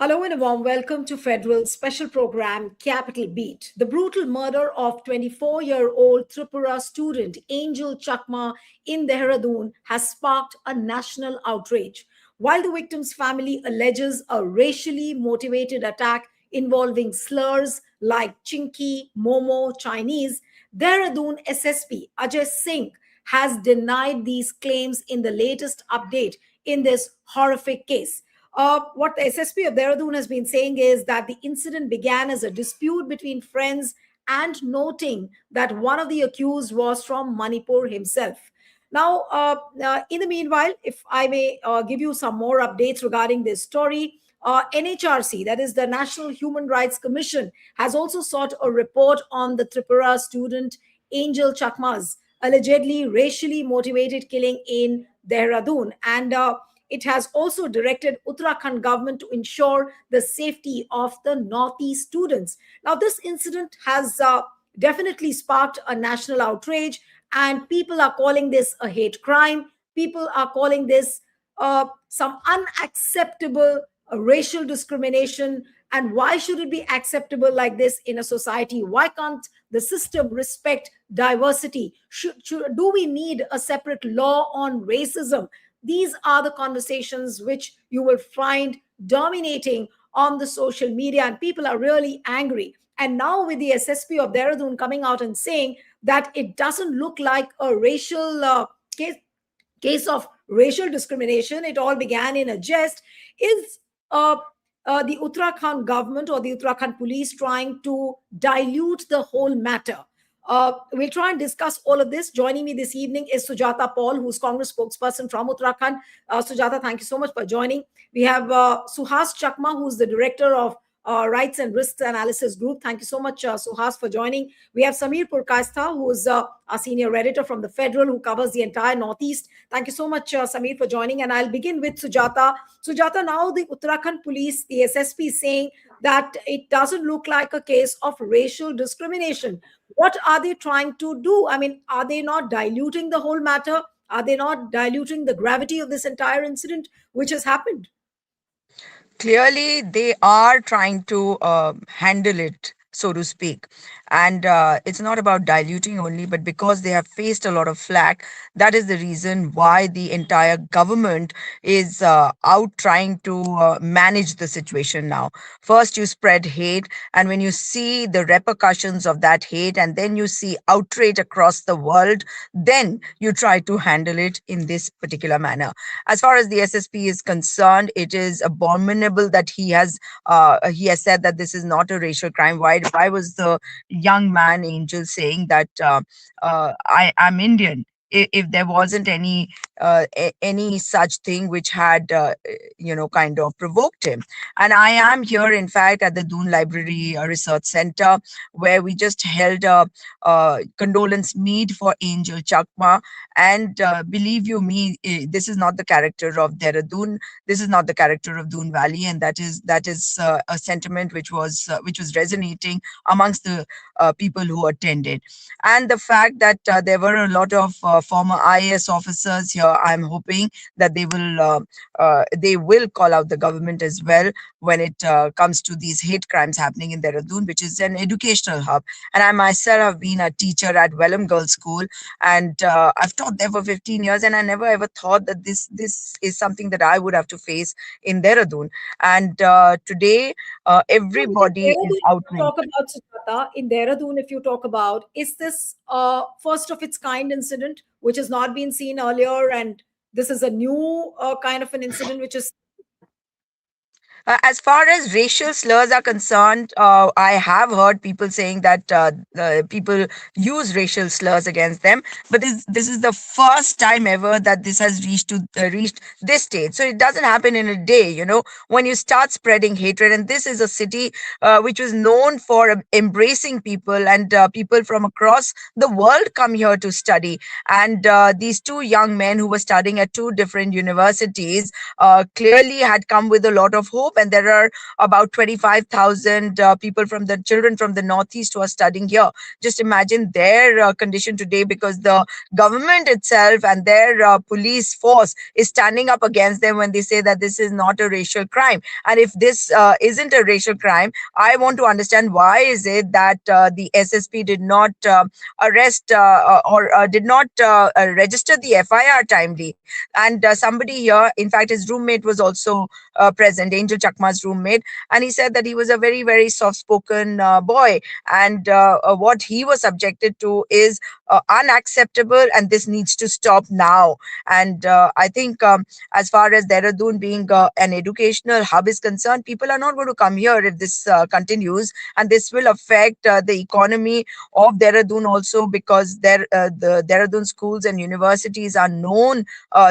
Hello and a warm welcome to Federal's special program Capital Beat. The brutal murder of 24-year-old Tripura student Anjel Chakma in Dehradun has sparked a national outrage. While the victim's family alleges a racially motivated attack involving slurs like Chinky, Momo, Chinese, Dehradun SSP Ajay Singh has denied these claims in the latest update in this horrific case. What the SSP of Dehradun has been saying is that the incident began as a dispute between friends and noting that one of the accused was from Manipur himself. Now, in the meanwhile, if I may give you some more updates regarding this story, NHRC, that is the National Human Rights Commission, has also sought a report on the Tripura student Anjel Chakma's allegedly racially motivated killing in Dehradun. And it has also directed Uttarakhand government to ensure the safety of the Northeast students. Now, this incident has definitely sparked a national outrage, and people are calling this a hate crime. People are calling this some unacceptable racial discrimination. And why should it be acceptable like this in a society? Why can't the system respect diversity? Do we need a separate law on racism? These are the conversations which you will find dominating on the social media, and people are really angry. And now, with the SSP of Dehradun coming out and saying that it doesn't look like a racial case of racial discrimination, it all began in a jest, is the Uttarakhand government or the Uttarakhand police trying to dilute the whole matter. We'll try and discuss all of this. Joining me this evening is Sujata Paul, who's Congress spokesperson from Uttarakhand. Sujata, thank you so much for joining. We have Suhas Chakma, who's the director of Rights and Risks Analysis Group. Thank you so much, Suhas, for joining. We have Samir Purkaistha, who's a senior editor from the Federal, who covers the entire Northeast. Thank you so much, Samir, for joining. And I'll begin with Sujata. Sujata, now the Uttarakhand police, the SSP, is saying that it doesn't look like a case of racial discrimination. What are they trying to do? I mean, are they not diluting the whole matter? Are they not diluting the gravity of this entire incident which has happened? Clearly they are trying to handle it, so to speak, and it's not about diluting only, but because they have faced a lot of flack, that is the reason why the entire government is out trying to manage the situation. Now, first you spread hate, and when you see the repercussions of that hate and then you see outrage across the world, then you try to handle it in this particular manner. As far as the SSP is concerned, it is abominable that he has said that this is not a racial crime. Why was the young man Angel saying that I'm Indian? If there wasn't any such thing which had kind of provoked him. And I am here, in fact, at the Doon Library Research Center, where we just held a condolence meet for Angel Chakma. And believe you me, this is not the character of Dehradun. This is not the character of Doon Valley, and that is a sentiment which was resonating amongst the people who attended. And the fact that there were a lot of former IAS officers here, I'm hoping that they will call out the government as well when it comes to these hate crimes happening in Dehradun, which is an educational hub. And I myself have been a teacher at Welham Girls School, and I've taught there for 15 years, and I never ever thought that this is something that I would have to face in Dehradun. And today, So everybody is outraged. talk about Sujata, in Dehradun, if you talk about, is this first of its kind incident which has not been seen earlier, and this is a new kind of an incident which is As far as racial slurs are concerned, I have heard people saying that people use racial slurs against them, but this is the first time ever that this has reached this stage. So it doesn't happen in a day, when you start spreading hatred. And this is a city which was known for embracing people, and people from across the world come here to study. And these two young men who were studying at two different universities clearly had come with a lot of hope hope. And there are about 25,000 people from the children from the Northeast who are studying here. Just imagine their condition today, because the government itself and their police force is standing up against them when they say that this is not a racial crime. And if this isn't a racial crime, I want to understand why is it that the SSP did not arrest or did not register the FIR timely. And somebody here, in fact, his roommate was also present, Angel Chakma's roommate, and he said that he was a very, very soft-spoken boy, and what he was subjected to is unacceptable, and this needs to stop now. And I think, as far as Dehradun being an educational hub is concerned, people are not going to come here if this continues, and this will affect the economy of Dehradun also, because the Dehradun schools and universities are known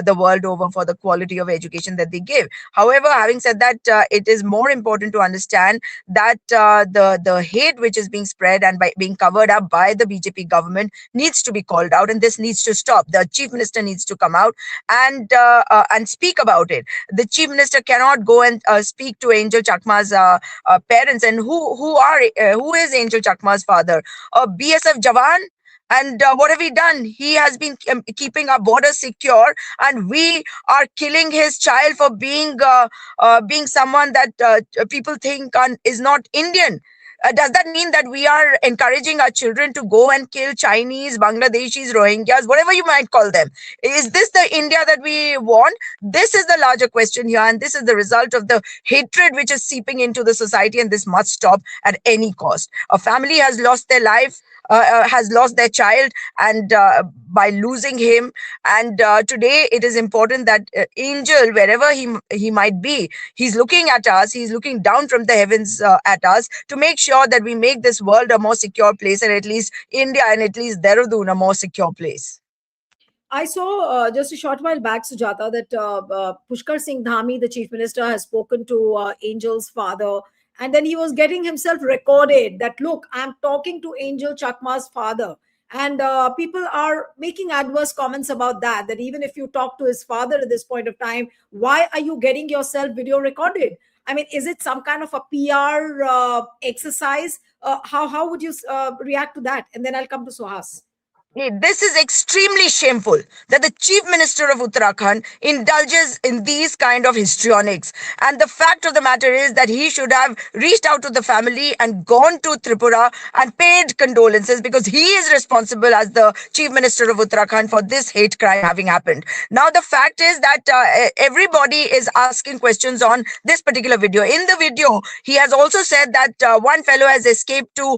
the world over for the quality of education that they give. However, having said that, it is more important to understand that the hate which is being spread and by being covered up by the BJP government needs to be called out, and this needs to stop. The chief minister needs to come out and speak about it. The chief minister cannot go and speak to Angel Chakma's parents. And who is Angel Chakma's father? A BSF Jawan. And what have he done? He has been keeping our borders secure, and we are killing his child for being someone that people think is not Indian. Does that mean that we are encouraging our children to go and kill Chinese, Bangladeshis, Rohingyas, whatever you might call them? Is this the India that we want? This is the larger question here, and this is the result of the hatred which is seeping into the society, and this must stop at any cost. A family has lost their life, has lost their child, and by losing him. And today it is important that Angel, wherever he might be, he's looking at us, he's looking down from the heavens at us to make sure that we make this world a more secure place, and at least India and at least Dehradun a more secure place. I saw just a short while back, Sujata, that Pushkar Singh Dhami, the chief minister, has spoken to Angel's father, and then he was getting himself recorded that, look, I'm talking to Angel Chakma's father. And people are making adverse comments about that, that even if you talk to his father at this point of time, why are you getting yourself video recorded? I mean, is it some kind of a PR exercise? How would you react to that? And then I'll come to Suhas. This is extremely shameful that the Chief Minister of Uttarakhand indulges in these kind of histrionics. And the fact of the matter is that he should have reached out to the family and gone to Tripura and paid condolences, because he is responsible as the Chief Minister of Uttarakhand for this hate crime having happened. Now, the fact is that everybody is asking questions on this particular video. In the video, he has also said that one fellow has escaped to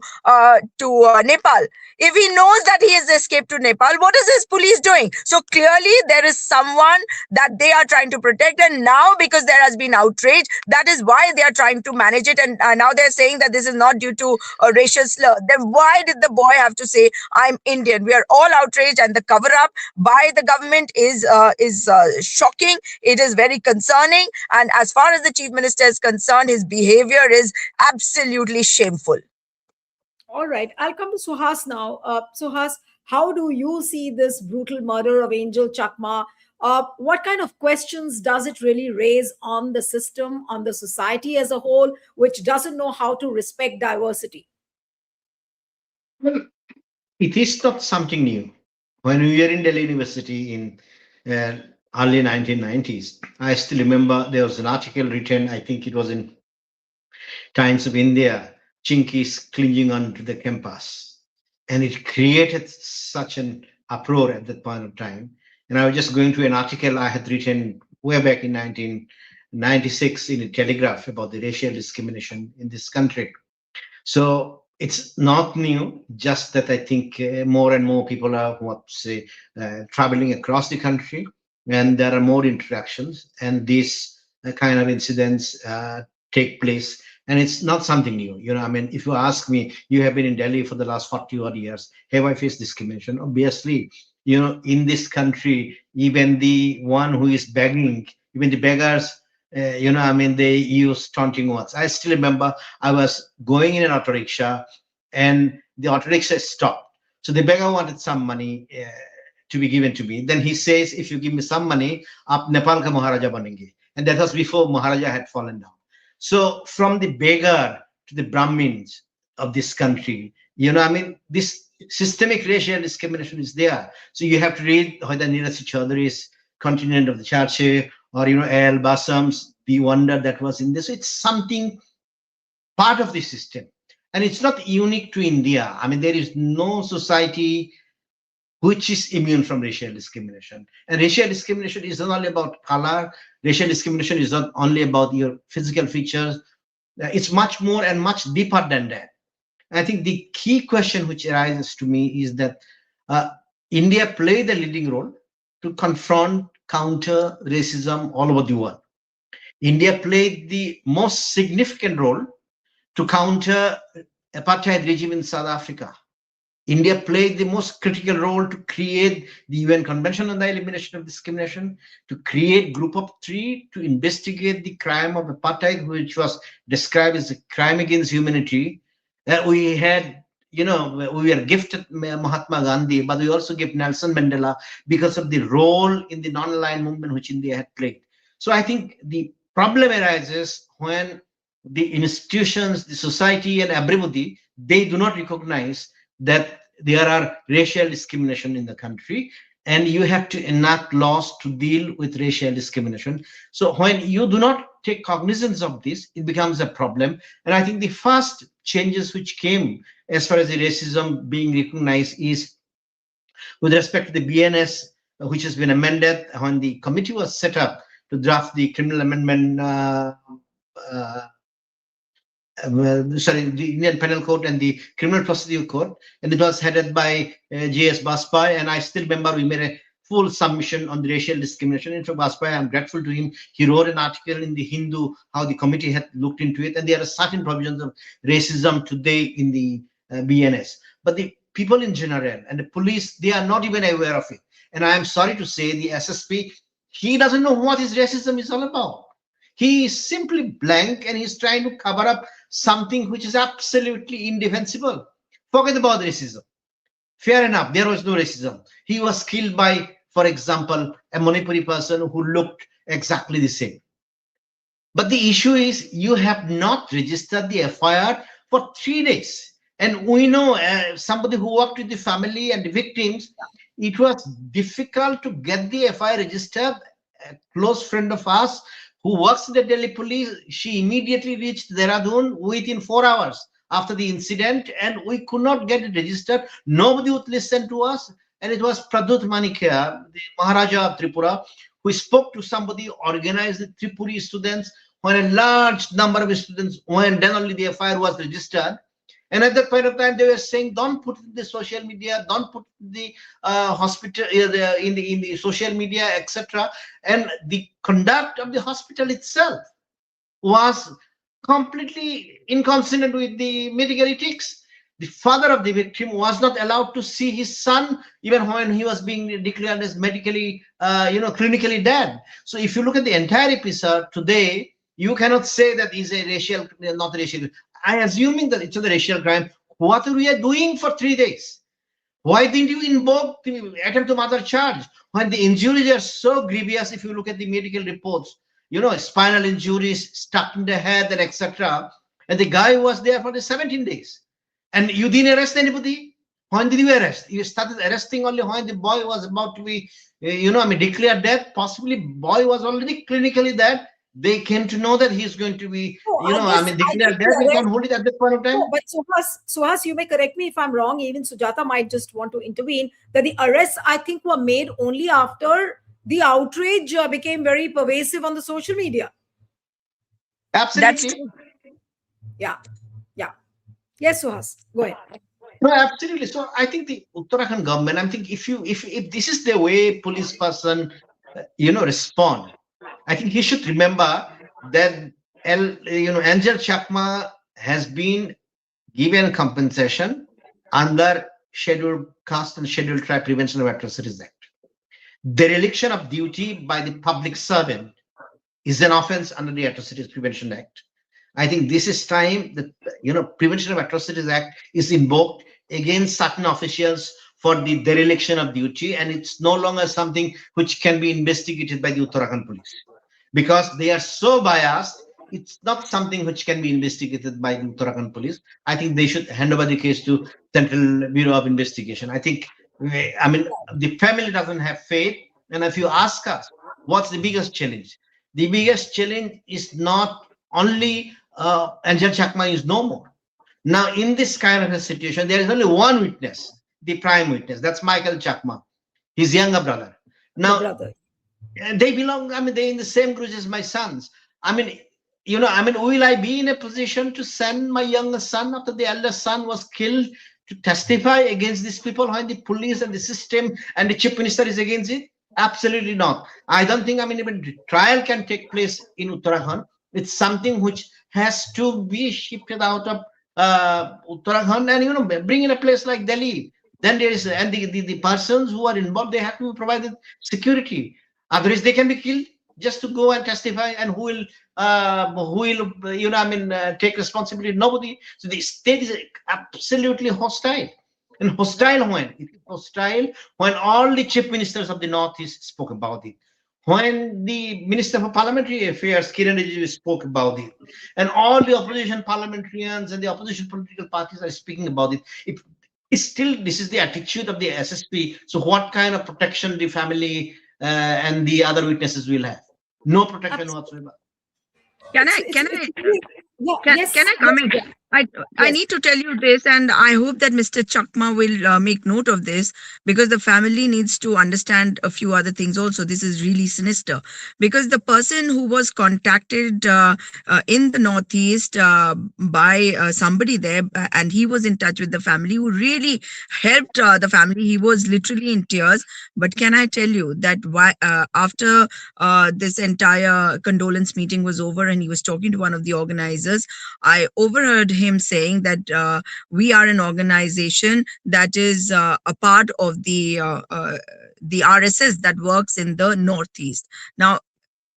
Nepal. If he knows that he has escaped to Nepal, what is his police doing? So clearly there is someone that they are trying to protect, and now because there has been outrage, that is why they are trying to manage it, and now they're saying that this is not due to a racial slur. Then why did the boy have to say, I'm Indian? We are all outraged, and the cover-up by the government is shocking. It is very concerning, and as far as the Chief Minister is concerned, his behavior is absolutely shameful. All right, I'll come to Suhas now. Suhas, how do you see this brutal murder of Angel Chakma? What kind of questions does it really raise on the system, on the society as a whole, which doesn't know how to respect diversity? Well, it is not something new. When we were in Delhi University in early 1990s, I still remember there was an article written, I think it was in Times of India, Chinkies clinging onto the campus. And it created such an uproar at that point of time. And I was just going through an article I had written way back in 1996 in a Telegraph about the racial discrimination in this country. So it's not new, just that I think more and more people are, traveling across the country, and there are more interactions, and these kind of incidents take place. And it's not something new. I mean, if you ask me, you have been in Delhi for the last 40 odd years. Have I faced discrimination? Obviously, in this country, even the one who is begging, even the beggars, I mean, they use taunting words. I still remember I was going in an auto rickshaw, and the auto rickshaw stopped. So the beggar wanted some money to be given to me. Then he says, if you give me some money, aap Nepal ka Maharaja banenge. And that was before Maharaja had fallen down. So from the beggar to the Brahmins of this country, this systemic racial discrimination is there. So you have to read whether Nirasi Chaudhary's Continent of the Church or Al Basam's The Wonder That Was in This. It's something part of the system. And it's not unique to India. I mean, there is no society which is immune from racial discrimination. And racial discrimination is not only about color. Racial discrimination is not only about your physical features. It's much more and much deeper than that. I think the key question which arises to me is that India played the leading role to confront, counter racism all over the world. India played the most significant role to counter apartheid regime in South Africa. India played the most critical role to create the UN Convention on the Elimination of Discrimination, to create Group of Three to investigate the crime of apartheid, which was described as a crime against humanity. We had, we were gifted Mahatma Gandhi, but we also gave Nelson Mandela because of the role in the non-aligned movement which India had played. So I think the problem arises when the institutions, the society, and everybody, they do not recognize that there are racial discrimination in the country, and you have to enact laws to deal with racial discrimination. So when you do not take cognizance of this, it becomes a problem. And I think the first changes which came as far as the racism being recognized is with respect to the BNS, which has been amended when the committee was set up to draft the criminal amendment the Indian Penal Code and the Criminal Procedure Code, and it was headed by J.S. Bajpai, and I still remember we made a full submission on the racial discrimination. In fact, Bajpai, I'm grateful to him. He wrote an article in the Hindu how the committee had looked into it, and there are certain provisions of racism today in the BNS. But the people in general and the police, they are not even aware of it. And I am sorry to say the SSP, he doesn't know what his racism is all about. He is simply blank and he's trying to cover up something which is absolutely indefensible. Forget about racism. Fair enough, there was no racism. He was killed by, for example, a Manipuri person who looked exactly the same. But the issue is you have not registered the FIR for 3 days. And we know somebody who worked with the family and the victims, it was difficult to get the FIR registered. A close friend of ours who works in the Delhi police, she immediately reached Dehradun within 4 hours after the incident, and we could not get it registered. Nobody would listen to us. And it was Pradut Manikya, the Maharaja of Tripura, who spoke to somebody, organized the Tripuri students. When a large number of students went, then only the FIR was registered. And at that point of time, they were saying, don't put it in the social media, don't put the hospital in the social media, etc. And the conduct of the hospital itself was completely inconsistent with the medical ethics. The father of the victim was not allowed to see his son even when he was being declared as medically, clinically dead. So if you look at the entire episode today, you cannot say that is a racial, not racial. I assuming that it's a racial crime. What we are doing for 3 days? Why didn't you invoke the attempt to murder charge when the injuries are so grievous? If you look at the medical reports, spinal injuries, stuck in the head, and etc. And the guy was there for the 17 days, and you didn't arrest anybody. When did you arrest? You started arresting only when the boy was about to be, declared dead. Possibly, boy was already clinically dead. They came to know that he's going to be, declared dead. We can hold it at this point of time. No, but Suhas, you may correct me if I'm wrong. Even Sujata might just want to intervene. That the arrests, I think, were made only after the outrage became very pervasive on the social media. Absolutely. That's true. Yeah. Yes, Suhas, go ahead. No, absolutely. So I think the Uttarakhand government, I think if this is the way police person, respond, I think he should remember that Anjel Chakma has been given compensation under Scheduled Caste and Scheduled Tribe Prevention of Atrocities Act. Dereliction of duty by the public servant is an offense under the Atrocities Prevention Act. I think this is time that Prevention of Atrocities Act is invoked against certain officials for the dereliction of duty, and it's no longer something which can be investigated by the Uttarakhand police, because they are so biased it's not something which can be investigated by the Uttarakhand police. I think they should hand over the case to Central Bureau of Investigation. I think, I mean, the family doesn't have faith. And if you ask us, what's the biggest challenge? The biggest challenge is not only Anjel Chakma is no more. Now, in this kind of a situation, there is only one witness, the prime witness. That's Michael Chakma, his younger brother. the Now, brother. they belong, I mean, they're in the same group as my sons. I mean, I mean, will I be in a position to send my younger son after the elder son was killed to testify against these people when the police and the system and the chief minister is against it? Absolutely not. I don't think, I mean, even the trial can take place in Uttarakhand. It's something which has to be shifted out of Uttarakhand and, bring in a place like Delhi. Then there is, and the persons who are involved, they have to be provided security. Otherwise, they can be killed just to go and testify. And who will I mean, take responsibility? Nobody. So the state is absolutely hostile. And hostile when? It is hostile when all the chief ministers of the Northeast spoke about it. When the Minister for Parliamentary Affairs, Kiran Rijiju, spoke about it, and all the opposition parliamentarians and the opposition political parties are speaking about it, it's still, this is the attitude of the SSP. So what kind of protection the family and the other witnesses will have? No protection whatsoever. Can It's I it's can it's I really- yeah, Can, yes, can I yes, comment? yes, I yes. need to tell you this, and I hope that Mr. Chakma will make note of this, because the family needs to understand a few other things also. This is really sinister, because the person who was contacted in the Northeast by somebody there, and he was in touch with the family, who really helped the family. He was literally in tears. But can I tell you that after this entire condolence meeting was over and he was talking to one of the organizers, I overheard him saying that we are an organization that is a part of the RSS that works in the Northeast. Now,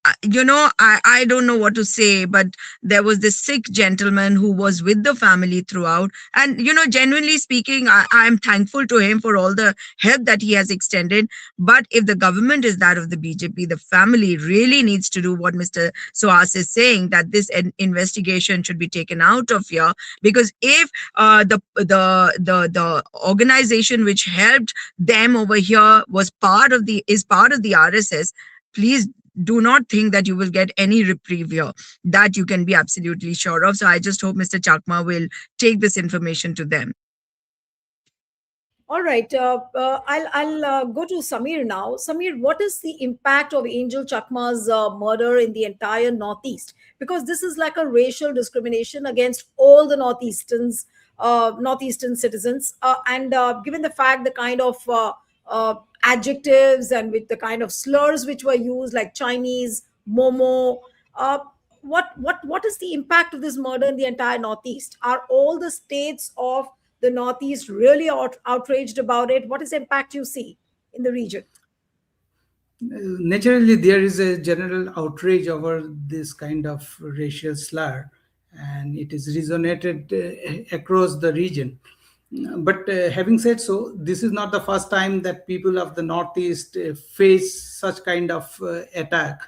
I don't know what to say, but there was this Sikh gentleman who was with the family throughout. And, genuinely speaking, I'm thankful to him for all the help that he has extended. But if the government is that of the BJP, the family really needs to do what Mr. Sohas is saying, that this investigation should be taken out of here. Because if the organization which helped them over here is part of the RSS, please do not think that you will get any reprieve here. That you can be absolutely sure of. So I just hope Mr. Chakma will take this information to them. All right. I'll go to Samir now. Samir, what is the impact of Angel Chakma's murder in the entire Northeast? Because this is like a racial discrimination against all the Northeastern citizens, and given the fact the kind of adjectives and with the kind of slurs which were used, like Chinese, Momo. Uh, what is the impact of this murder in the entire Northeast? Are all the states of the Northeast really outraged about it? What is the impact you see in the region? Naturally, there is a general outrage over this kind of racial slur, and it is resonated across the region. But having said so, this is not the first time that people of the Northeast face such kind of attack.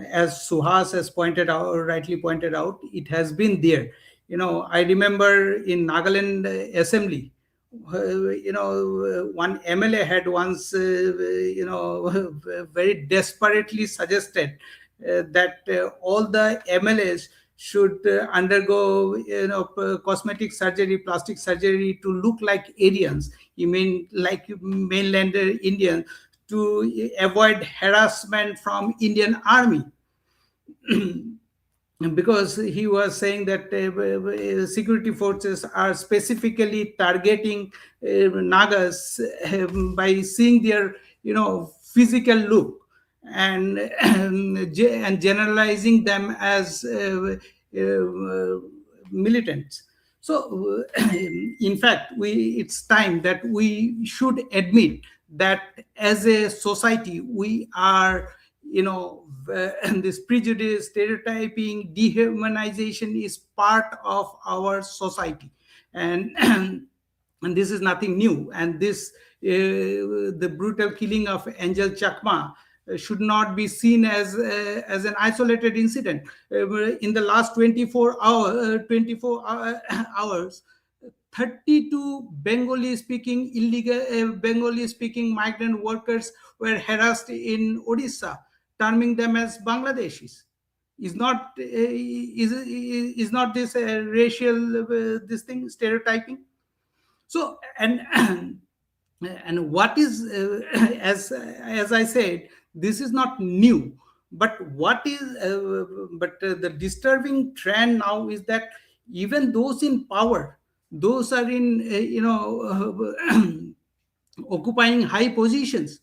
As Suhas has pointed out, rightly pointed out, it has been there. I remember in Nagaland Assembly, one MLA had once, very desperately suggested that all the MLAs should undergo, cosmetic surgery, plastic surgery to look like Aryans. You mean like mainland Indians, to avoid harassment from Indian army. Because he was saying that security forces are specifically targeting Nagas by seeing their physical look, and and generalizing them as militants. So in fact, it's time that we should admit that as a society we are, and this prejudice, stereotyping, dehumanization is part of our society. And and this is nothing new. And this the brutal killing of Angel Chakma should not be seen as an isolated incident. In the last 24 hours, 32 Bengali speaking Bengali speaking migrant workers were harassed in Odisha, terming them as Bangladeshis. Is not this racial this thing stereotyping? So, and what is as I said, this is not new, but the disturbing trend now is that even those in power, those are in occupying high positions,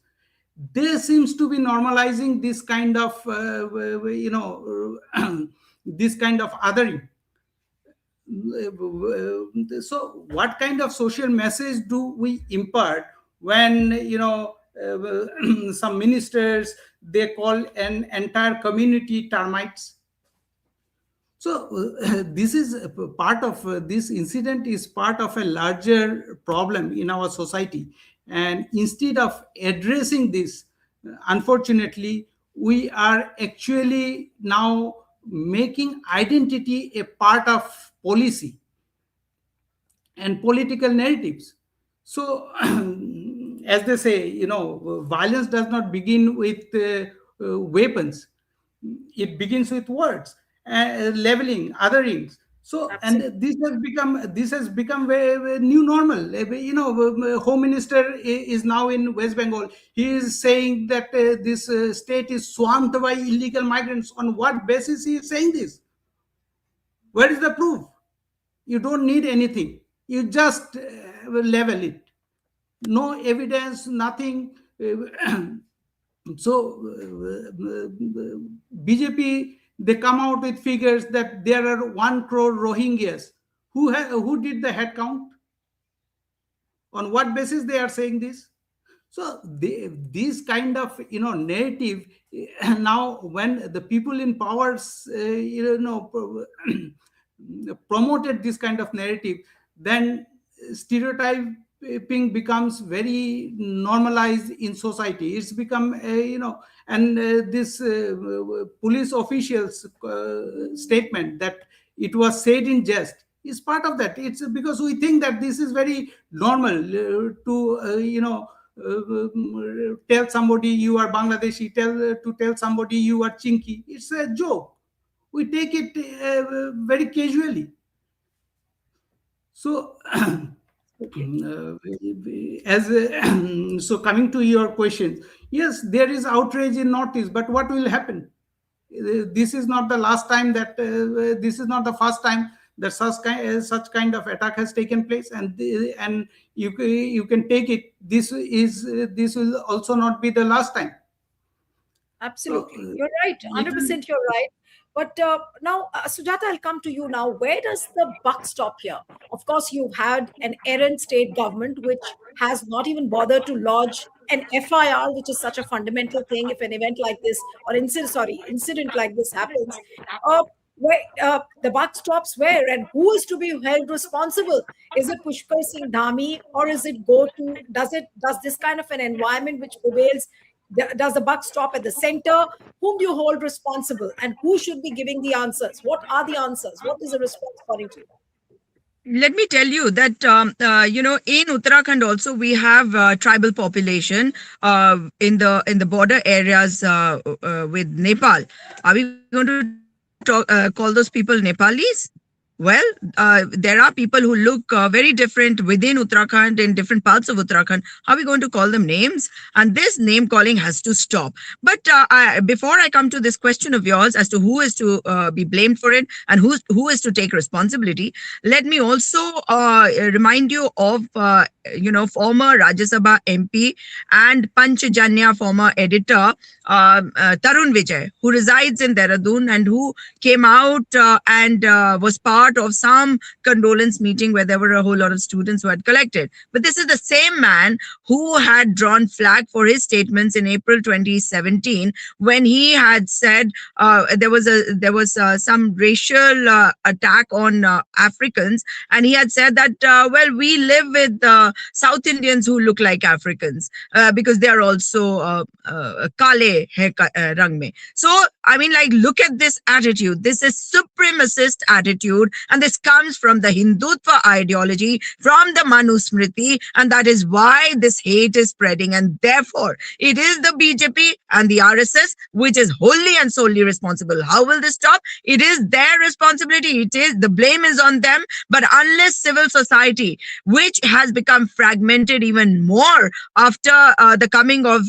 they seems to be normalizing this kind of this kind of othering. So what kind of social message do we impart when some ministers, they call an entire community termites? So this is a part of this incident is part of a larger problem in our society, and instead of addressing this, unfortunately, we are actually now making identity a part of policy and political narratives. So, as they say, violence does not begin with weapons; it begins with words, leveling, otherings. So, and Absolutely. this has become a new normal. Home Minister is now in West Bengal. He is saying that this state is swamped by illegal migrants. On what basis he is saying this? Where is the proof? You don't need anything. You just level it. No evidence, nothing. So BJP, they come out with figures that there are 1 crore Rohingyas. Who did the head count? On what basis they are saying this? So this kind of narrative, now when the people in powers promoted this kind of narrative, then stereotyping becomes very normalized in society. It's become and this police officials statement that it was said in jest is part of that. It's because we think that this is very normal to tell somebody you are Bangladeshi, to tell somebody you are Chinky. It's a joke. We take it very casually. So, so coming to your question, yes, there is outrage in Northeast, but what will happen? This is not the last time that this is not the first time that such kind of attack has taken place, and you can take it. This will also not be the last time. So Absolutely. You're right. it will. 100% you're right. But now, Sujata, I'll come to you now. Where does the buck stop here? Of course, you've had an errant state government which has not even bothered to lodge an FIR, which is such a fundamental thing. If an event like this or incident like this happens, the buck stops where, and who is to be held responsible? Is it Pushkar Singh Dhami, or is it does this kind of an environment which prevails? Does the buck stop at the center? Whom do you hold responsible, and who should be giving the answers? What are the answers? What is the response according to you? Let me tell you that in Uttarakhand also we have tribal population in the border areas with Nepal. Are we going to call those people Nepalis? Well, there are people who look very different within Uttarakhand, in different parts of Uttarakhand. How are we going to call them names? And this name calling has to stop. But before I come to this question of yours as to who is to be blamed for it and who is to take responsibility, let me also remind you of former Rajya Sabha MP and Panchjanya former editor Tarun Vijay, who resides in Dehradun and who came out and was part part of some condolence meeting where there were a whole lot of students who had collected. But this is the same man who had drawn flag for his statements in April 2017, when he had said there was some racial attack on Africans, and he had said that well, we live with South Indians who look like Africans because they are also kale hai rang mein. So I mean, like, look at this attitude. This is supremacist attitude, and this comes from the Hindutva ideology, from the Manusmriti, and that is why this hate is spreading. And therefore, it is the BJP and the RSS which is wholly and solely responsible. How will this stop? It is their responsibility. It is, the blame is on them. But unless civil society, which has become fragmented even more after the coming of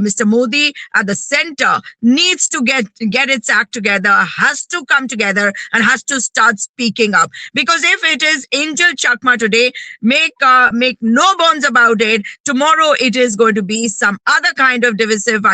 Mr. Modi at the center, needs to get its act together, has to come together and has to start speaking up. Because if it is Anjel Chakma today, make no bones about it, tomorrow it is going to be some other kind of divisive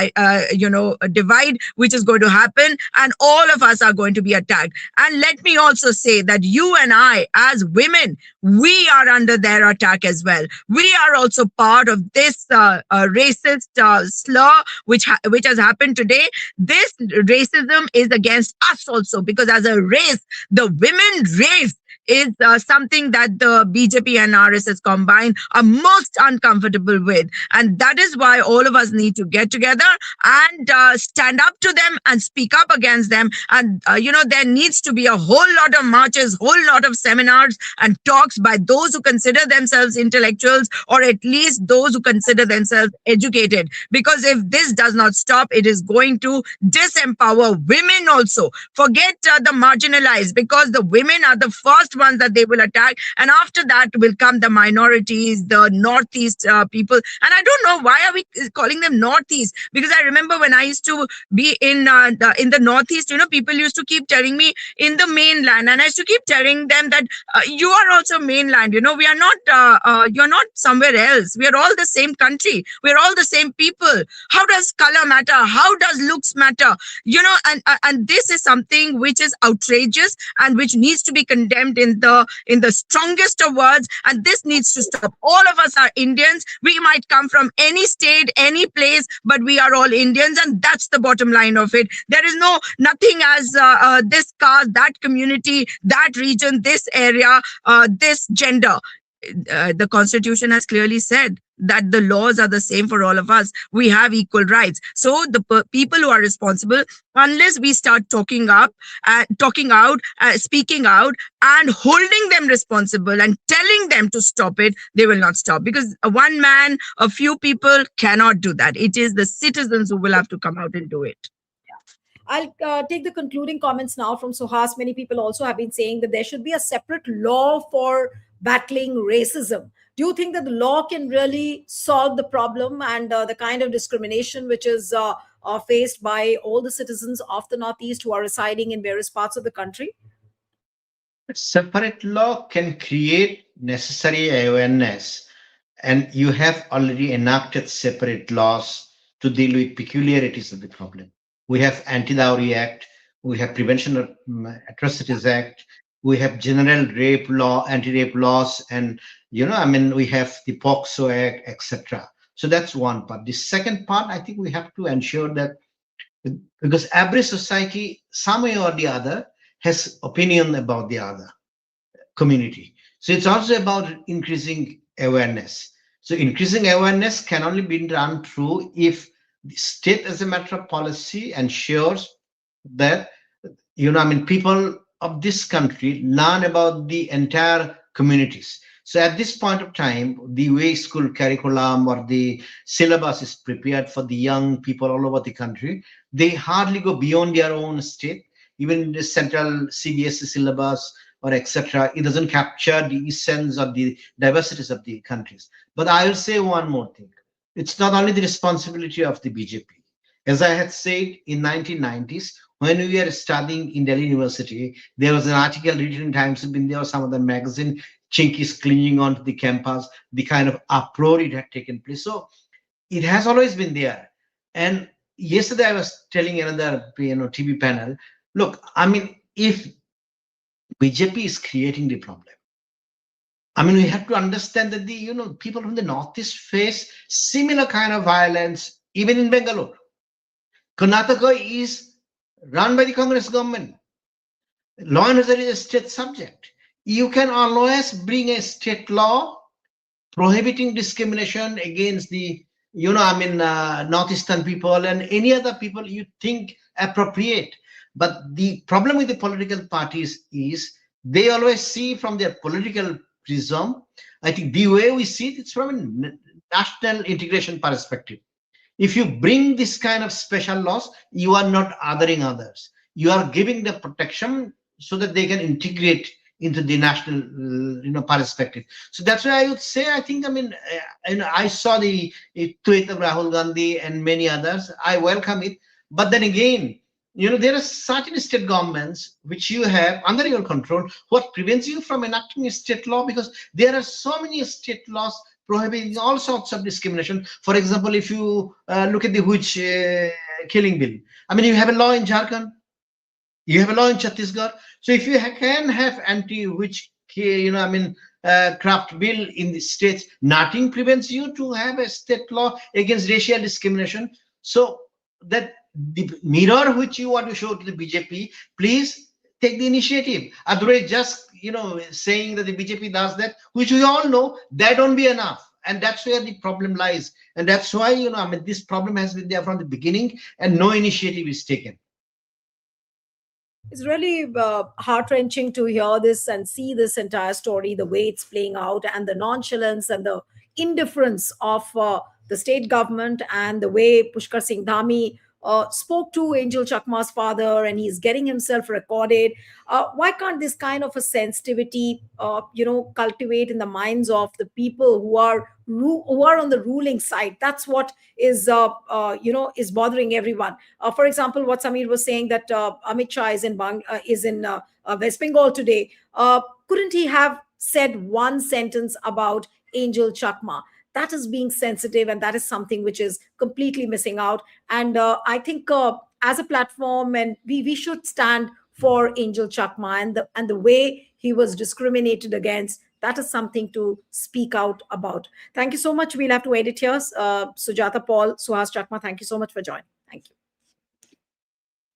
divide which is going to happen, and all of us are going to be attacked. And let me also say that you and I, as women, we are under their attack as well. We are also part of this racist slur which has happened today. This racism is against us also, because as a race, the women race is something that the BJP and RSS combined are most uncomfortable with. And that is why all of us need to get together and stand up to them and speak up against them. And, there needs to be a whole lot of marches, whole lot of seminars and talks by those who consider themselves intellectuals, or at least those who consider themselves educated. Because if this does not stop, it is going to disempower women also. Forget the marginalized, because the women are the first ones that they will attack, and after that will come the minorities, the northeast people. And I don't know why are we calling them northeast, because I remember when I used to be in the northeast, people used to keep telling me in the mainland, and I used to keep telling them that you are also mainland, we are not you're not somewhere else, we are all the same country, we are all the same people. How does color matter? How does looks matter? And this is something which is outrageous and which needs to be condemned in the strongest of words, and this needs to stop. All of us are Indians. We might come from any state, any place, but we are all Indians, and that's the bottom line of it. There is nothing as this caste, that community, that region, this area, this gender. The constitution has clearly said that the laws are the same for all of us. We have equal rights. So the people who are responsible, unless we start talking out, speaking out, and holding them responsible and telling them to stop it, they will not stop. Because one man, a few people cannot do that. It is the citizens who will have to come out and do it. I'll take the concluding comments now from Suhas. Many people also have been saying that there should be a separate law for battling racism. Do you think that the law can really solve the problem and the kind of discrimination which is faced by all the citizens of the Northeast who are residing in various parts of the country? Separate law can create necessary awareness, and you have already enacted separate laws to deal with peculiarities of the problem. We have Anti-Dowry Act, we have Prevention of Atrocities Act, we have general rape law, anti-rape laws, and we have the POCSO Act, etc. So that's one part. The second part, I think we have to ensure that, because every society, some way or the other, has opinion about the other community. So it's also about increasing awareness. So increasing awareness can only be done through if the state, as a matter of policy, ensures that people of this country learn about the entire communities. So at this point of time, the way school curriculum or the syllabus is prepared for the young people all over the country, they hardly go beyond their own state. Even the central CBSE syllabus or etc., it doesn't capture the essence of the diversities of the countries. But I will say one more thing. It's not only the responsibility of the BJP. As I had said, in 1990s, when we were studying in Delhi University, there was an article written in Times of India or some other magazine, Chinkies clinging onto the campus, the kind of uproar it had taken place. So it has always been there. And yesterday I was telling another TV panel, look, if BJP is creating the problem. I mean, we have to understand that the people from the Northeast face similar kind of violence, even in Bangalore. Karnataka is run by the Congress government. Law and order is a state subject. You can always bring a state law prohibiting discrimination against the northeastern people and any other people you think appropriate. But the problem with the political parties is they always see from their political prism. I think the way we see it, it's from a national integration perspective. If you bring this kind of special laws, you are not othering others. You are giving the protection so that they can integrate into the national perspective. So that's why I would say, I think, I saw the tweet of Rahul Gandhi and many others. I welcome it. But then again, there are certain state governments which you have under your control. What prevents you from enacting a state law? Because there are so many state laws prohibiting all sorts of discrimination. For example, if you look at the witch killing bill, I mean, you have a law in Jharkhand, you have a law in Chhattisgarh. So if you can have anti-witch, craft bill in the states, nothing prevents you to have a state law against racial discrimination. So that the mirror which you want to show to the BJP, please take the initiative. Otherwise, just saying that the BJP does that, which we all know, that won't be enough. And that's where the problem lies. And that's why, this problem has been there from the beginning and no initiative is taken. It's really heart-wrenching to hear this and see this entire story, the way it's playing out, and the nonchalance and the indifference of the state government, and the way Pushkar Singh Dhami spoke to Angel Chakma's father, and he's getting himself recorded. Why can't this kind of a sensitivity, cultivate in the minds of the people who are on the ruling side? That's what is bothering everyone. For example, what Samir was saying, that Amit Shah is in West Bengal today. Couldn't he have said one sentence about Angel Chakma? That is being sensitive, and that is something which is completely missing out. And I think as a platform, and we should stand for Angel Chakma, and the way he was discriminated against. That is something to speak out about. Thank you so much. We'll have to edit here. Sujata Paul, Suhas Chakma, thank you so much for joining. Thank you.